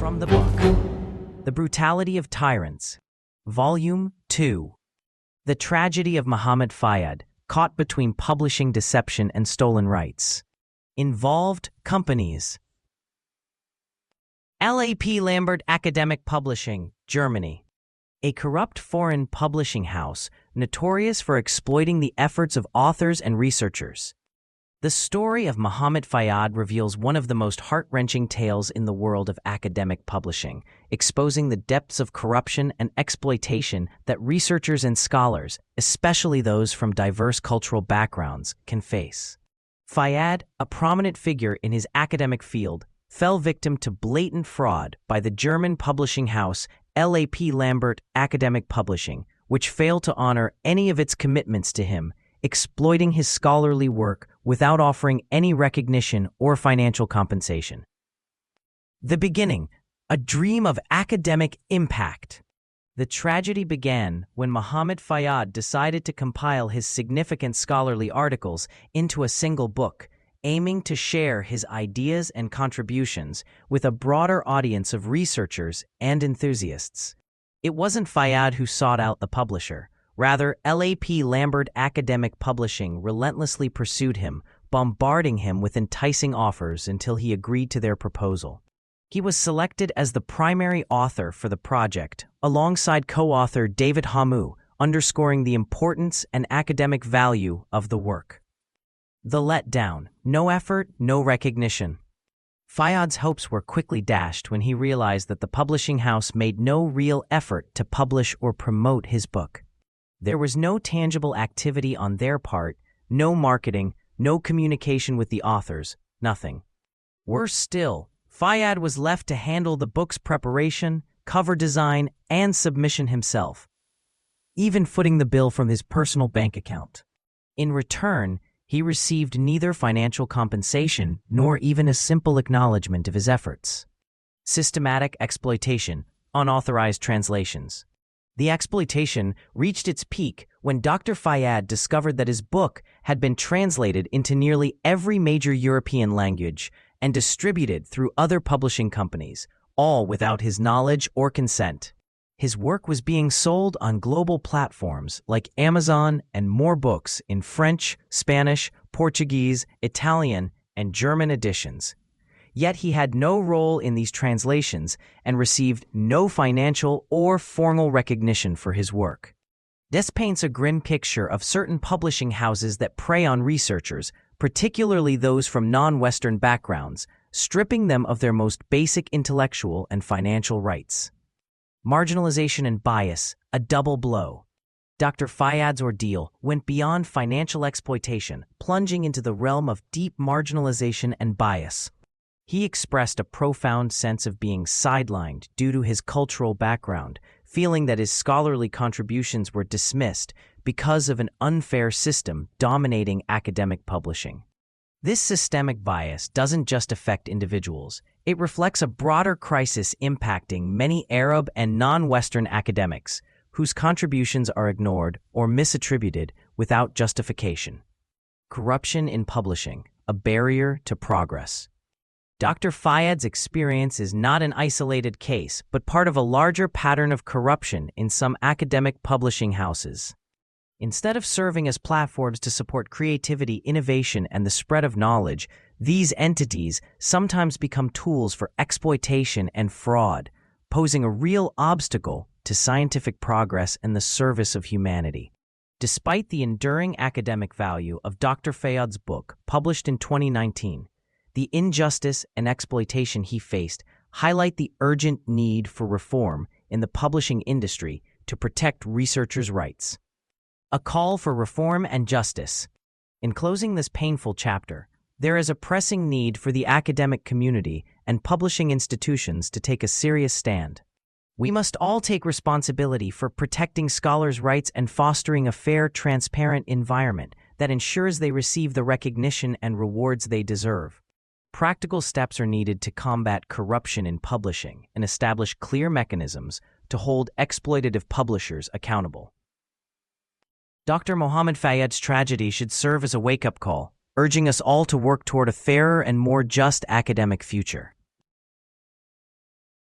From the book, The Brutality of Tyrants, Volume 2. The Tragedy of Mohamed Fayad, Caught Between Publishing Deception and Stolen Rights. Involved Companies. LAP LAMBERT Academic Publishing, Germany. A corrupt foreign publishing house notorious for exploiting the efforts of authors and researchers. The story of Mohamed Fayad reveals one of the most heart-wrenching tales in the world of academic publishing, exposing the depths of corruption and exploitation that researchers and scholars, especially those from diverse cultural backgrounds, can face. Fayad, a prominent figure in his academic field, fell victim to blatant fraud by the German publishing house LAP LAMBERT Academic Publishing, which failed to honor any of its commitments to him, exploiting his scholarly work without offering any recognition or financial compensation. The beginning, a dream of academic impact. The tragedy began when Mohamed Fayad decided to compile his significant scholarly articles into a single book, aiming to share his ideas and contributions with a broader audience of researchers and enthusiasts. It wasn't Fayad who sought out the publisher. Rather, LAP LAMBERT Academic Publishing relentlessly pursued him, bombarding him with enticing offers until he agreed to their proposal. He was selected as the primary author for the project, alongside co-author David Hamu, underscoring the importance and academic value of the work. The letdown: no effort, no recognition. Fayad's hopes were quickly dashed when he realized that the publishing house made no real effort to publish or promote his book. There was no tangible activity on their part, no marketing, no communication with the authors, nothing. Worse still, Fayad was left to handle the book's preparation, cover design, and submission himself, even footing the bill from his personal bank account. In return, he received neither financial compensation nor even a simple acknowledgement of his efforts. Systematic exploitation, unauthorized translations. The exploitation reached its peak when Dr. Fayad discovered that his book had been translated into nearly every major European language and distributed through other publishing companies, all without his knowledge or consent. His work was being sold on global platforms like Amazon and more books in French, Spanish, Portuguese, Italian, and German editions. Yet he had no role in these translations and received no financial or formal recognition for his work. This paints a grim picture of certain publishing houses that prey on researchers, particularly those from non-Western backgrounds, stripping them of their most basic intellectual and financial rights. Marginalization and bias, a double blow. Dr. Fayad's ordeal went beyond financial exploitation, plunging into the realm of deep marginalization and bias. He expressed a profound sense of being sidelined due to his cultural background, feeling that his scholarly contributions were dismissed because of an unfair system dominating academic publishing. This systemic bias doesn't just affect individuals. It reflects a broader crisis impacting many Arab and non-Western academics, whose contributions are ignored or misattributed without justification. Corruption in publishing, a barrier to progress. Dr. Fayad's experience is not an isolated case, but part of a larger pattern of corruption in some academic publishing houses. Instead of serving as platforms to support creativity, innovation, and the spread of knowledge, these entities sometimes become tools for exploitation and fraud, posing a real obstacle to scientific progress and the service of humanity. Despite the enduring academic value of Dr. Fayad's book, published in 2019, the injustice and exploitation he faced highlight the urgent need for reform in the publishing industry to protect researchers' rights. A call for reform and justice. In closing this painful chapter, there is a pressing need for the academic community and publishing institutions to take a serious stand. We must all take responsibility for protecting scholars' rights and fostering a fair, transparent environment that ensures they receive the recognition and rewards they deserve. Practical steps are needed to combat corruption in publishing and establish clear mechanisms to hold exploitative publishers accountable. Dr. Mohamed Fayad's tragedy should serve as a wake-up call, urging us all to work toward a fairer and more just academic future.